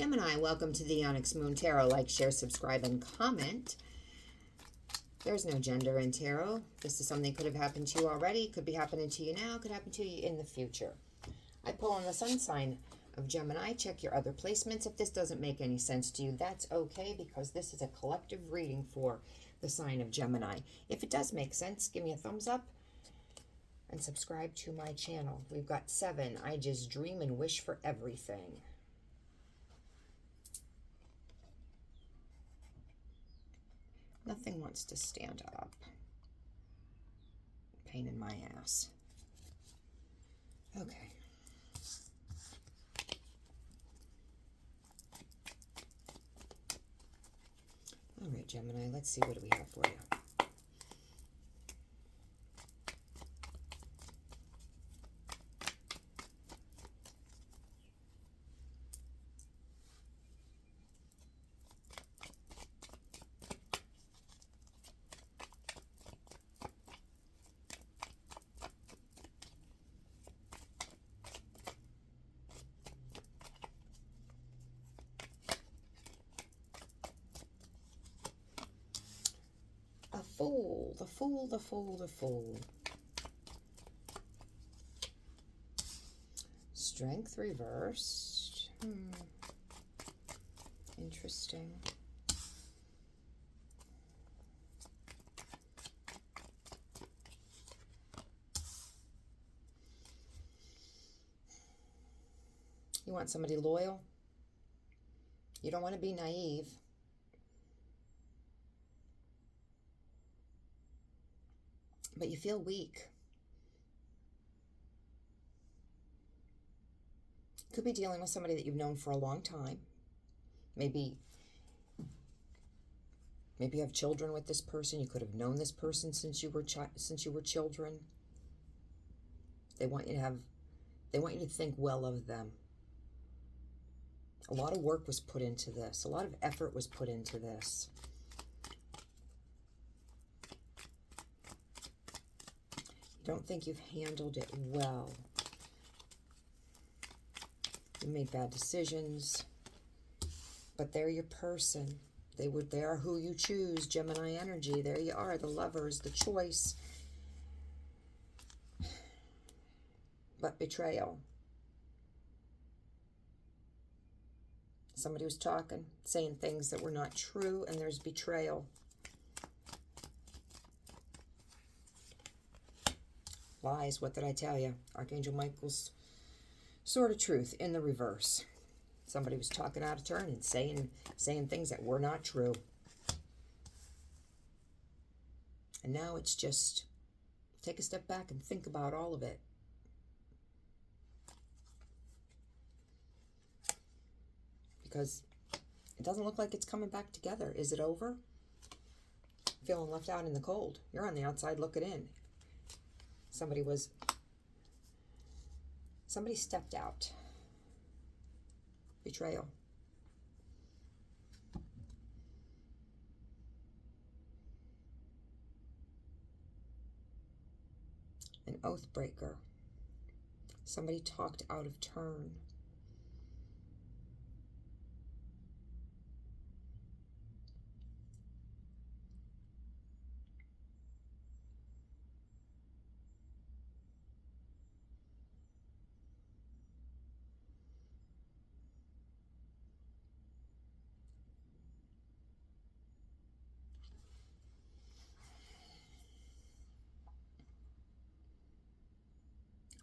Gemini, welcome to the Onyx Moon Tarot. Like, share, subscribe, and comment. There's no gender in tarot. This is something that could have happened to you already, could be happening to you now, could happen to you in the future. I pull on the sun sign of Gemini. Check your other placements. If this doesn't make any sense to you, that's okay, because this is a collective reading for the sign of Gemini. If it does make sense, give me a thumbs up and subscribe to my channel. We've got 7. I just dream and wish for everything. Nothing wants to stand up. Pain in my ass. Okay. All right, Gemini, let's see what do we have for you. The fool. Strength reversed. Interesting. You want somebody loyal? You don't want to be naive. But you feel weak. Could be dealing with somebody that you've known for a long time. Maybe you have children with this person. You could have known this person since you were children. They want you to think well of them. A lot of work was put into this. A lot of effort was put into this. Don't think you've handled it well. You made bad decisions, but they're your person. They are who you choose. Gemini energy. There you are, the lovers, the choice. But betrayal. Somebody was talking, saying things that were not true, and there's betrayal. Lies, what did I tell you? Archangel Michael's sword of truth in the reverse. Somebody was talking out of turn and saying things that were not true. And now it's just take a step back and think about all of it. Because it doesn't look like it's coming back together. Is it over? Feeling left out in the cold. You're on the outside looking in. Somebody stepped out. Betrayal. An oath breaker. Somebody talked out of turn.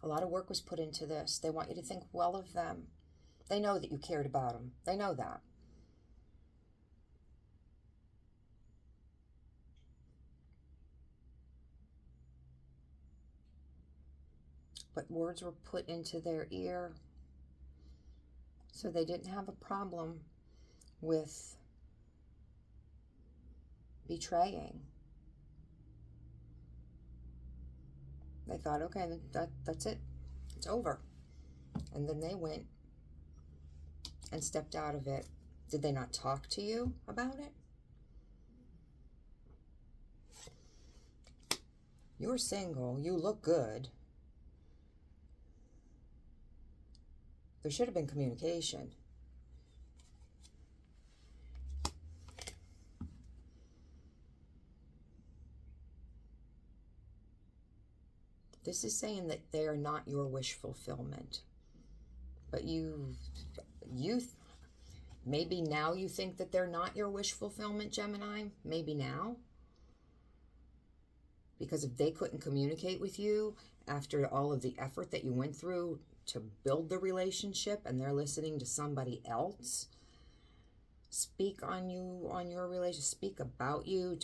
A lot of work was put into this. They want you to think well of them. They know that you cared about them. They know that. But words were put into their ear, so they didn't have a problem with betraying. They thought, okay, that's it. It's over. And then they went and stepped out of it. Did they not talk to you about it? You're single. You look good. There should have been communication. This is saying that they are not your wish fulfillment. But maybe now you think that they're not your wish fulfillment, Gemini. Maybe now. Because if they couldn't communicate with you after all of the effort that you went through to build the relationship, and they're listening to somebody else speak on you, on your relationship, speak about you,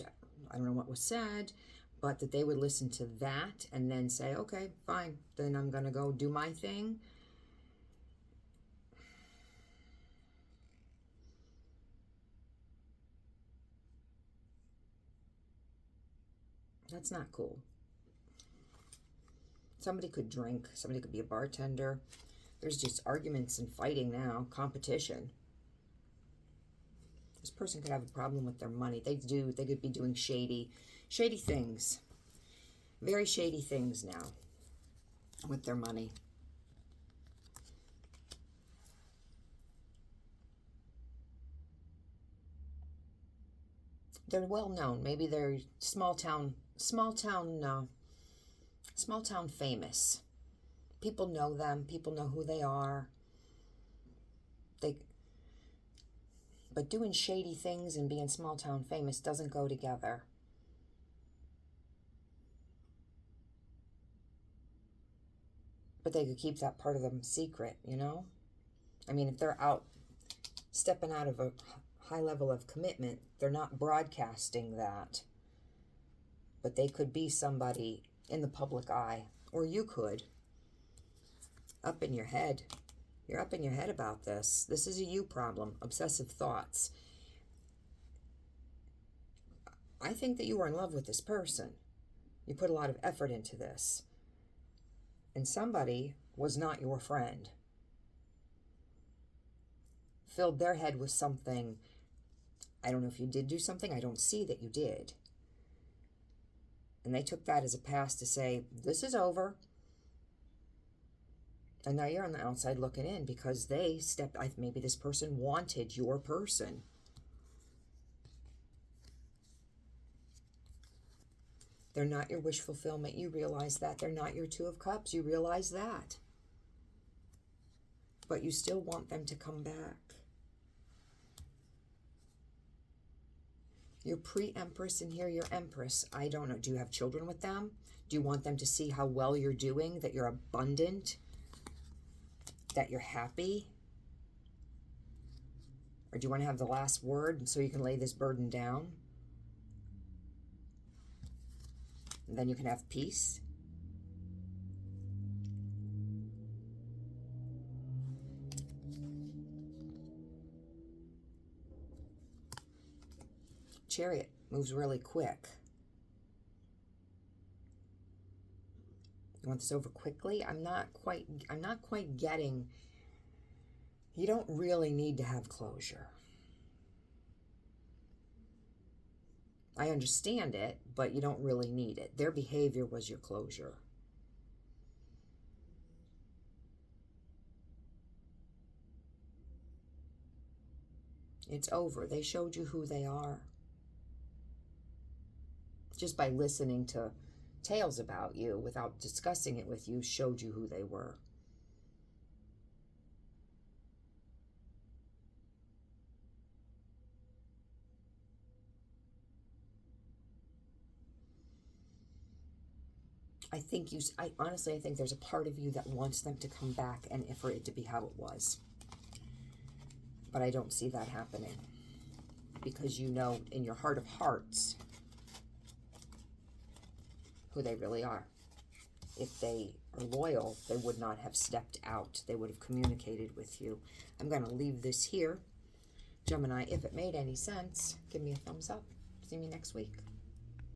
I don't know what was said, but that they would listen to that and then say, okay, fine, then I'm going to go do my thing. That's not cool. Somebody could drink. Somebody could be a bartender. There's just arguments and fighting now. Competition. This person could have a problem with their money. They could be doing shady things. Very shady things now with their money. They're well known. Maybe they're small town famous. People know them. People know who they are. But doing shady things and being small town famous doesn't go together. But they could keep that part of them secret, you know? I mean, if they're stepping out of a high level of commitment, they're not broadcasting that. But they could be somebody in the public eye, or you could. Up in your head. You're up in your head about this. This is a you problem, obsessive thoughts. I think that you were in love with this person. You put a lot of effort into this. And somebody was not your friend. Filled their head with something. I don't know if you did do something. I don't see that you did. And they took that as a pass to say, this is over. And now you're on the outside looking in because maybe this person wanted your person. They're not your wish fulfillment. You realize that. They're not your Two of Cups. You realize that. But you still want them to come back. Your pre-empress and here your empress. I don't know. Do you have children with them? Do you want them to see how well you're doing, that you're abundant, that you're happy? Or do you want to have the last word so you can lay this burden down? And then you can have peace? Chariot moves really quick. You want this over quickly? I'm not quite getting. You don't really need to have closure. I understand it, but you don't really need it. Their behavior was your closure. It's over. They showed you who they are. Just by listening to tales about you without discussing it with you, showed you who they were. I honestly think there's a part of you that wants them to come back and for it to be how it was. But I don't see that happening. Because you know in your heart of hearts who they really are. If they are loyal, they would not have stepped out. They would have communicated with you. I'm going to leave this here. Gemini, if it made any sense, give me a thumbs up. See me next week.